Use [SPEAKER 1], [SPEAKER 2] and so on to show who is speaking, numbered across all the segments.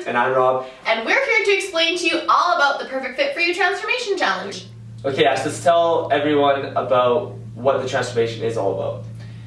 [SPEAKER 1] Jen.
[SPEAKER 2] And I'm Rob.
[SPEAKER 1] And we're here to explain to you all about the Perfect Fit for You Transformation Challenge.
[SPEAKER 2] Okay, Ash, let's tell everyone about what the transformation is all about.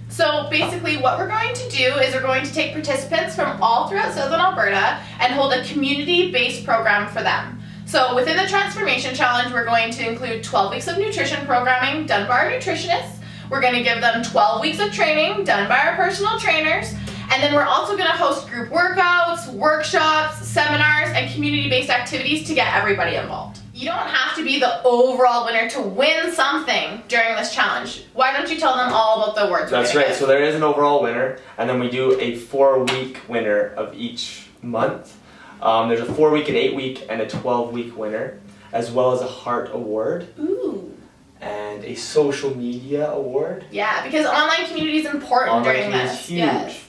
[SPEAKER 1] So basically what we're going to do is we're going to take participants from all throughout Southern Alberta and hold a community-based program for them. So within the Transformation Challenge, we're going to include 12 weeks of nutrition programming done by our nutritionists. We're going to give them 12 weeks of training done by our personal trainers. And then we're also going to host group workouts, workshops, seminars, and community-based activities to get everybody involved. You don't have to be the overall winner to win something during this challenge. Why don't you tell them all about the awards?
[SPEAKER 2] That's right. So there is an overall winner, and then we do a 4-week winner of each month. There's a 4-week, an 8-week, and a 12-week winner, as well as a Heart Award.
[SPEAKER 1] Ooh.
[SPEAKER 2] And a social media award.
[SPEAKER 1] Yeah, because online community is important during this.
[SPEAKER 2] Is huge.
[SPEAKER 1] Yes.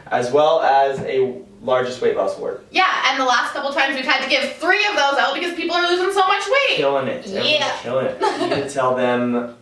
[SPEAKER 2] As well as a largest weight loss award.
[SPEAKER 1] Yeah, and the last couple times we've had to give 3 of those out because people are losing so much weight.
[SPEAKER 2] Killing it.
[SPEAKER 1] Yeah.
[SPEAKER 2] Killing it. You need to tell them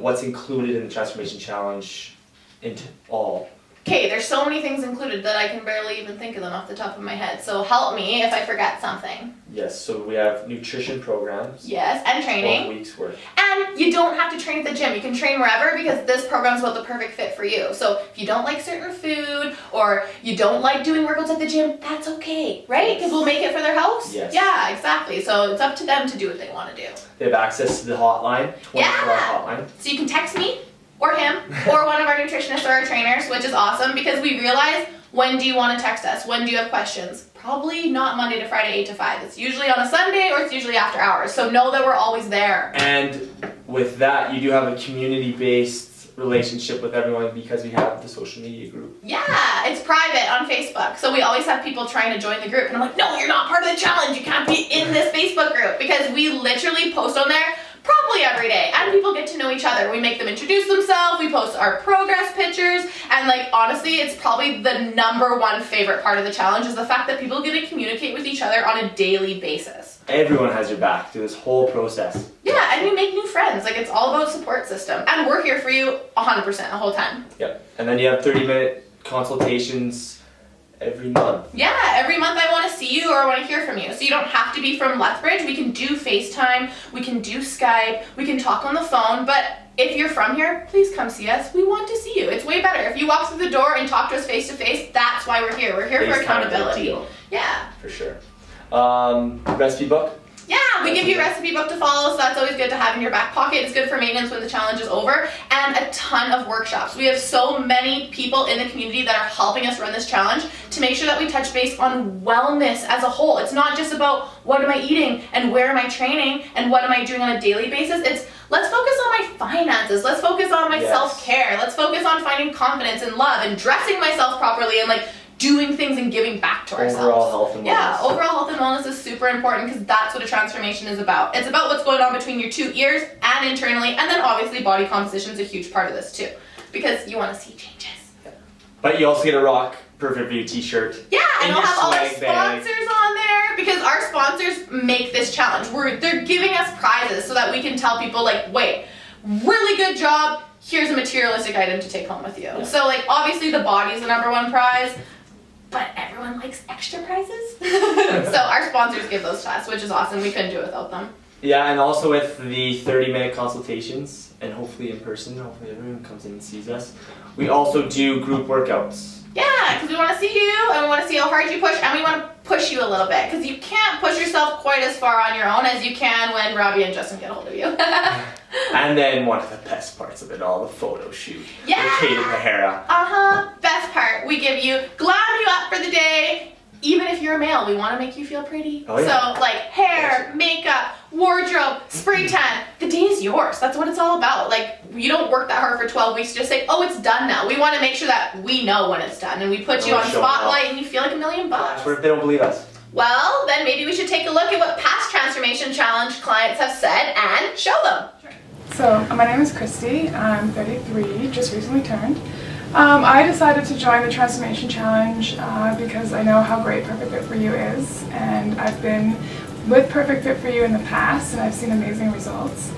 [SPEAKER 2] what's included in the Transformation Challenge into all.
[SPEAKER 1] Okay, there's so many things included that I can barely even think of them off the top of my head. So help me if I forget something.
[SPEAKER 2] Yes, so we have nutrition programs.
[SPEAKER 1] Yes, and training.
[SPEAKER 2] 12 weeks worth.
[SPEAKER 1] And you don't have to train at the gym. You can train wherever because this program is about the perfect fit for you. So if you don't like certain food or you don't like doing workouts at the gym, that's okay, right? Because we'll make it for their house.
[SPEAKER 2] Yes.
[SPEAKER 1] Yeah, exactly. So it's up to them to do what they want to do.
[SPEAKER 2] They have access to the hotline, 24-hour hotline.
[SPEAKER 1] So you can text me or him or one of our nutritionists or our trainers, which is awesome because we realize when do you want to text us? When do you have questions? Probably not Monday to Friday 8 to 5. It's usually on a Sunday or it's usually after hours. So know that we're always there.
[SPEAKER 2] And with that, you do have a community-based relationship with everyone because we have the social media group.
[SPEAKER 1] Yeah, it's private on Facebook. So we always have people trying to join the group. And I'm like, no, you're not part of the challenge. You can't be in this Facebook group because we literally post on there probably every day, and people get to know each other. We make them introduce themselves, we post our progress pictures, and like honestly, it's probably the #1 favorite part of the challenge is the fact that people get to communicate with each other on a daily basis.
[SPEAKER 2] Everyone has your back through this whole process.
[SPEAKER 1] Yeah, and you make new friends. Like it's all about support system, and we're here for you 100% the whole time.
[SPEAKER 2] Yep, and then you have 30-minute consultations every month.
[SPEAKER 1] Yeah, every month I want to see you or I want to hear from you. So you don't have to be from Lethbridge. We can do FaceTime, we can do Skype, we can talk on the phone, but if you're from here, please come see us. We want to see you. It's way better. If you walk through the door and talk to us face to face, that's why we're here. We're here for accountability. Yeah.
[SPEAKER 2] For sure. Recipe book?
[SPEAKER 1] Yeah, we give you a recipe book to follow, so that's always good to have in your back pocket. It's good for maintenance when the challenge is over, and a ton of workshops. We have so many people in the community that are helping us run this challenge to make sure that we touch base on wellness as a whole. It's not just about what am I eating and where am I training and what am I doing on a daily basis. It's let's focus on my finances, let's focus on my self-care, let's focus on finding confidence and love and dressing myself properly and like doing things and giving back to ourselves.
[SPEAKER 2] Overall health and wellness.
[SPEAKER 1] Yeah, overall health and wellness is super important because that's what a transformation is about. It's about what's going on between your 2 ears and internally, and then obviously body composition is a huge part of this too because you want to see changes.
[SPEAKER 2] But you also get a Rock Perfect For You t-shirt.
[SPEAKER 1] Yeah, and we'll have all our
[SPEAKER 2] swag bag.
[SPEAKER 1] sponsors on there because our sponsors make this challenge. They're giving us prizes so that we can tell people like, wait, really good job, here's a materialistic item to take home with you. Yeah. So like obviously the body is the #1 prize, but everyone likes extra prizes. So our sponsors give those to us, which is awesome. We couldn't do it without them.
[SPEAKER 2] Yeah, and also with the 30-minute consultations, and hopefully in person, hopefully everyone comes in and sees us, we also do group workouts.
[SPEAKER 1] Yeah, because we want to see you, and we want to see how hard you push, and we want to push you a little bit, because you can't push yourself quite as far on your own as you can when Robbie and Justin get a hold of you.
[SPEAKER 2] And then one of the best parts of it all, the photo shoot.
[SPEAKER 1] Yeah!
[SPEAKER 2] With Kate and Pahara.
[SPEAKER 1] Best part. We give you, glam you up for the day. Even if you're a male, we want to make you feel pretty.
[SPEAKER 2] Oh, yeah.
[SPEAKER 1] So like hair, makeup, wardrobe, spray tan, the day is yours. That's what it's all about. Like you don't work that hard for 12 weeks to just say, oh, it's done now. We want to make sure that we know when it's done and we put you on spotlight and you feel like $1 million.
[SPEAKER 2] What if they don't believe us?
[SPEAKER 1] Well, then maybe we should take a look at what past Transformation Challenge clients have said and show them.
[SPEAKER 3] Sure. So my name is Christy. I'm 33, just recently turned. I decided to join the Transformation Challenge because I know how great Perfect Fit For You is, and I've been with Perfect Fit For You in the past and I've seen amazing results.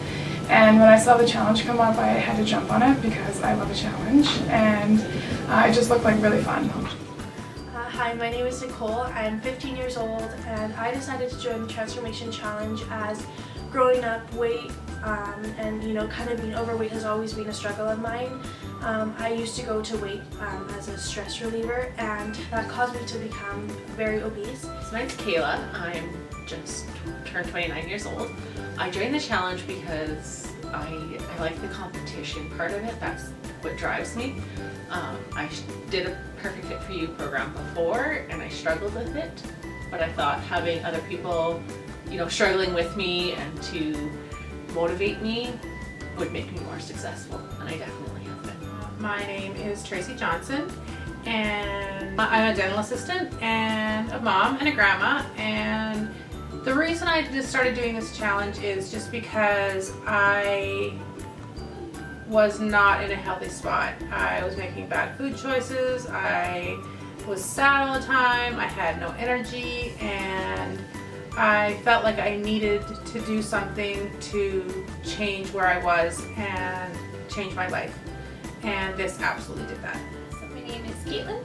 [SPEAKER 3] And when I saw the challenge come up, I had to jump on it because I love a challenge, and it just looked like really fun.
[SPEAKER 4] Hi, my name is Nicole. I'm 15 years old and I decided to join the Transformation Challenge as growing up weight and kind of being overweight has always been a struggle of mine. I used to go to weight as a stress reliever and that caused me to become very obese.
[SPEAKER 5] So my name's Kayla. I'm just turned 29 years old. I joined the challenge because I like the competition part of it. That's what drives me. I did a Perfect Fit For You program before and I struggled with it, but I thought having other people, struggling with me and to motivate me would make me more successful, and I definitely have been.
[SPEAKER 6] My name is Tracy Johnson and I'm a dental assistant and a mom and a grandma, and the reason I just started doing this challenge is just because I was not in a healthy spot. I was making bad food choices, I was sad all the time, I had no energy, and I felt like I needed to do something to change where I was and change my life. And this absolutely did that.
[SPEAKER 7] So my name is Caitlin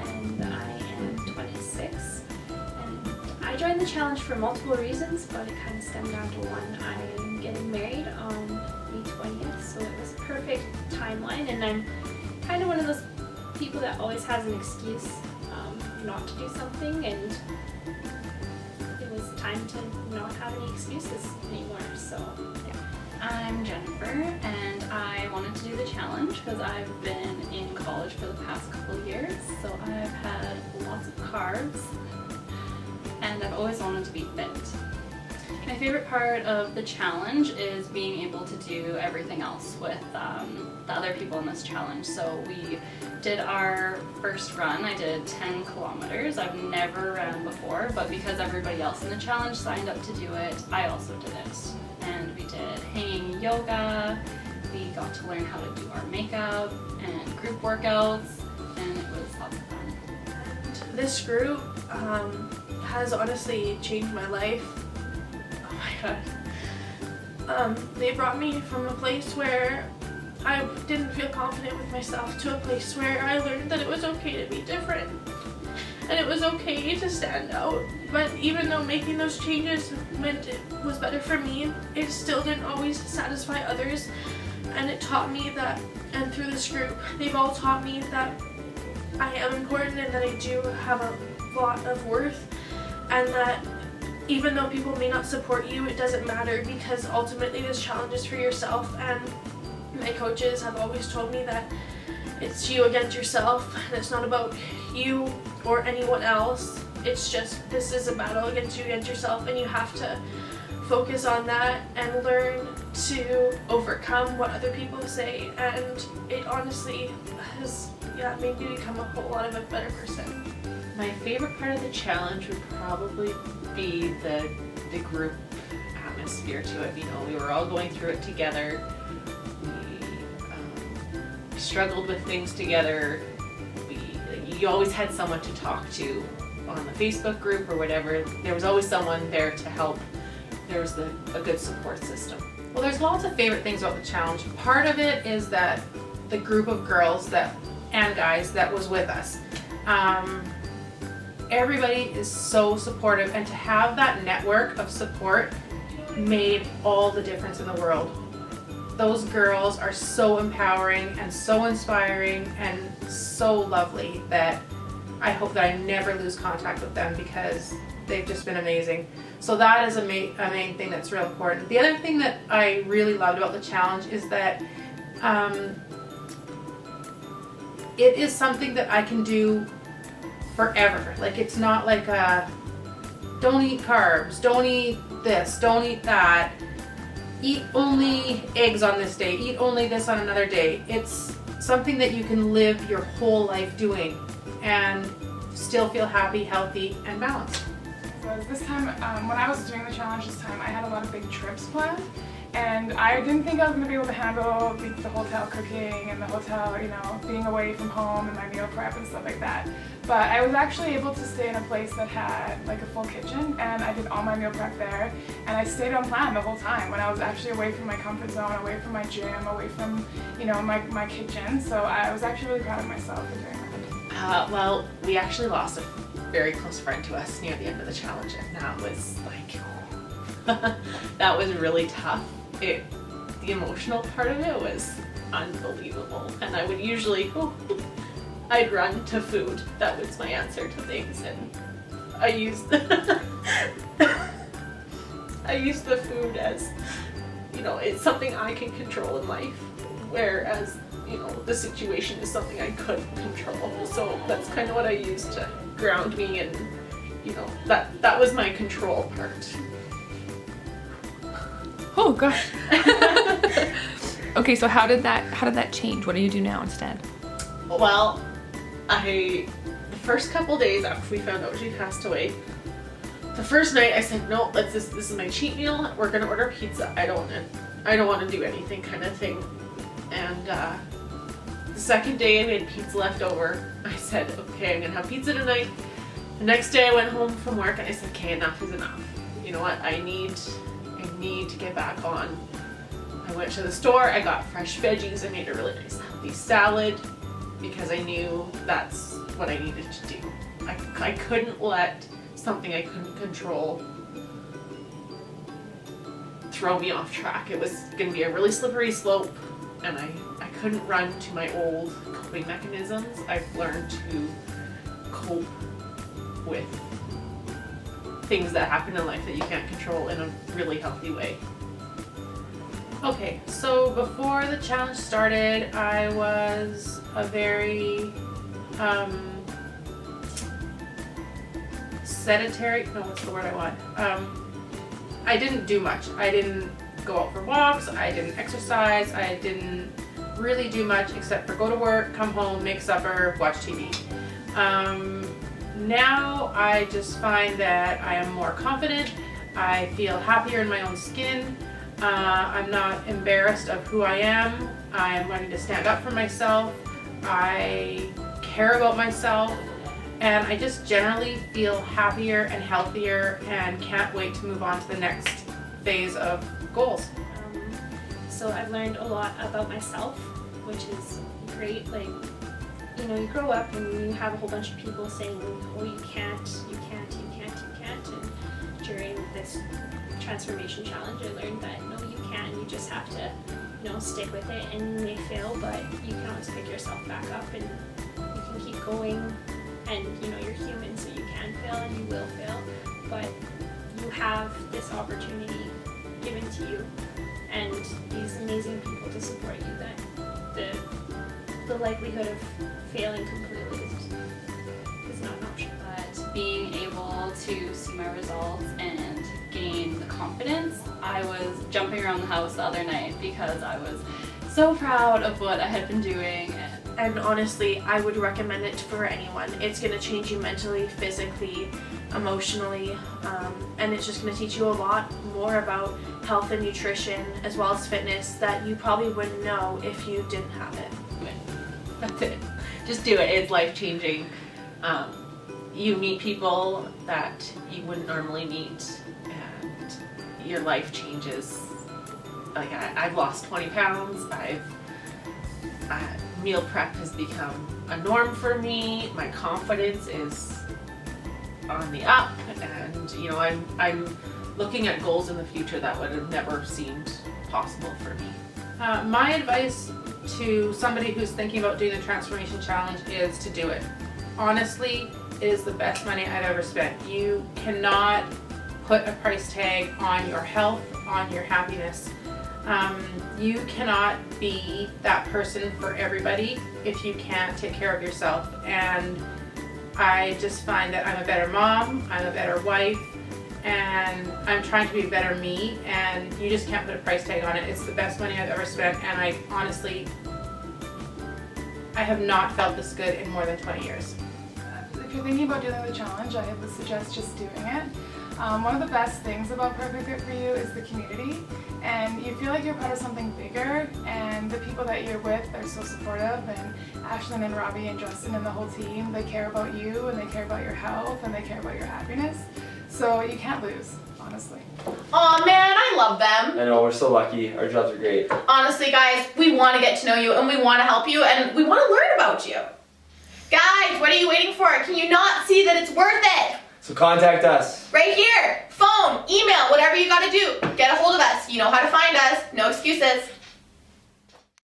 [SPEAKER 7] and I am 26. And I joined the challenge for multiple reasons, but it kind of stemmed down to one. I'm getting married on May 20th, so it was a perfect timeline, and I'm kind of one of those people that always has an excuse not to do something, and it was time to not have any excuses anymore, so yeah.
[SPEAKER 8] I'm Jennifer and I wanted to do the challenge because I've been in college for the past couple of years, so I've had lots of carbs and I've always wanted to be fit. My favorite part of the challenge is being able to do everything else with the other people in this challenge. So we did our first run. I did 10 kilometers. I've never ran before, but because everybody else in the challenge signed up to do it, I also did it. And we did hanging yoga, we got to learn how to do our makeup and group workouts, and it was lots of fun.
[SPEAKER 4] And this group has honestly changed my life. Oh my god. They brought me from a place where I didn't feel confident with myself to a place where I learned that it was okay to be different and it was okay to stand out. But even though making those changes meant it was better for me, it still didn't always satisfy others, and it taught me that, and through this group, they've all taught me that I am important and that I do have a lot of worth, and that even though people may not support you, it doesn't matter, because ultimately this challenge is for yourself. And my coaches have always told me that it's you against yourself, and it's not about you or anyone else. It's just, this is a battle against yourself, and you have to focus on that and learn to overcome what other people say. And it honestly has made me become a whole lot of a better person.
[SPEAKER 5] My favorite part of the challenge would probably be the group atmosphere to it. We were all going through it together. We struggled with things together. You always had someone to talk to on the Facebook group or whatever. There was always someone there to help. There was a good support system.
[SPEAKER 6] Well, there's lots of favorite things about the challenge. Part of it is that the group of girls and guys that was with us. Everybody is so supportive, and to have that network of support made all the difference in the world. Those girls are so empowering and so inspiring and so lovely that I hope that I never lose contact with them, because they've just been amazing. So that is a main thing that's real important. The other thing that I really loved about the challenge is that it is something that I can do forever. Like, it's not like don't eat carbs, don't eat this, don't eat that, eat only eggs on this day, eat only this on another day. It's something that you can live your whole life doing and still feel happy, healthy, and balanced.
[SPEAKER 3] So this time, when I was doing the challenge this time, I had a lot of big trips planned, and I didn't think I was going to be able to handle the hotel cooking and the hotel, being away from home and my meal prep and stuff like that. But I was actually able to stay in a place that had like a full kitchen, and I did all my meal prep there, and I stayed on plan the whole time when I was actually away from my comfort zone, away from my gym, away from, my kitchen. So I was actually really proud of myself for doing that.
[SPEAKER 5] Well, we actually lost a very close friend to us near the end of the challenge, and that was like, that was really tough. The emotional part of it was unbelievable, and I would usually, I'd run to food. That was my answer to things, and I used I used the food as, you know, it's something I can control in life, whereas, you know, the situation is something I couldn't control. So that's kind of what I used to ground me, and, you know, that was my control part.
[SPEAKER 9] Oh gosh. Okay, so how did that change? What do you do now instead?
[SPEAKER 5] Well, the first couple days after we found out she passed away, the first night I said, no, this is my cheat meal. We're gonna order pizza. I don't want to do anything, kind of thing. And the second day I made pizza left over. I said, okay, I'm gonna have pizza tonight. The next day I went home from work and I said, okay, enough is enough. You know what? I need to get back on. I went to the store. I got fresh veggies. I made a really nice healthy salad because I knew that's what I needed to do. I couldn't let something I couldn't control throw me off track. It was going to be a really slippery slope, and I couldn't run to my old coping mechanisms. I've learned to cope with things that happen in life that you can't control in a really healthy way.
[SPEAKER 6] Okay, so before the challenge started, I was a very sedentary, no, what's the word I want? I didn't do much. I didn't go out for walks, I didn't exercise, I didn't really do much except for go to work, come home, make supper, watch TV. Now I just find that I am more confident, I feel happier in my own skin, I'm not embarrassed of who I am, I'm learning to stand up for myself, I care about myself, and I just generally feel happier and healthier and can't wait to move on to the next phase of goals.
[SPEAKER 7] So I've learned a lot about myself, which is great. Like, you know, you grow up and you have a whole bunch of people saying, oh, you can't. And during this transformation challenge, I learned that no, you can. You just have to, you know, stick with it, and you may fail, but you can always pick yourself back up and you can keep going. And you know, you're human, so you can fail and you will fail, but you have this opportunity given to you and these amazing people to support you that the likelihood of failing completely is not an option.
[SPEAKER 8] But being able to see my results and gain the confidence, I was jumping around the house the other night because I was so proud of what I had been doing.
[SPEAKER 4] And honestly, I would recommend it for anyone. It's going to change you mentally, physically, emotionally, and it's just going to teach you a lot more about health and nutrition as well as fitness that you probably wouldn't know if you didn't have it.
[SPEAKER 5] That's it. Just do it. It's life-changing. You meet people that you wouldn't normally meet, and your life changes. Like, I've lost 20 pounds. Meal prep has become a norm for me. My confidence is on the up, and you know, I'm looking at goals in the future that would have never seemed possible for me.
[SPEAKER 6] My advice to somebody who's thinking about doing the transformation challenge is to do it. Honestly, it is the best money I've ever spent. You cannot put a price tag on your health, on your happiness. You cannot be that person for everybody if you can't take care of yourself. And I just find that I'm a better mom, I'm a better wife, and I'm trying to be a better me, and you just can't put a price tag on it. It's the best money I've ever spent, and I honestly, I have not felt this good in more than 20 years.
[SPEAKER 3] If you're thinking about doing the challenge, I would suggest just doing it. One of the best things about Perfect Fit for You is the community, and you feel like you're part of something bigger, and the people that you're with are so supportive, and Ashlyn and Robbie and Justin and the whole team, they care about you, and they care about your health, and they care about your happiness, so you can't lose, honestly.
[SPEAKER 1] Aw, man, I love them.
[SPEAKER 2] I know, we're so lucky. Our jobs are great.
[SPEAKER 1] Honestly, guys, we want to get to know you, and we want to help you, and we want to learn about you. Guys, what are you waiting for? Can you not see that it's worth it?
[SPEAKER 2] So contact us.
[SPEAKER 1] Right here. Phone, email, whatever you gotta do. Get a hold of us. You know how to find us. No excuses.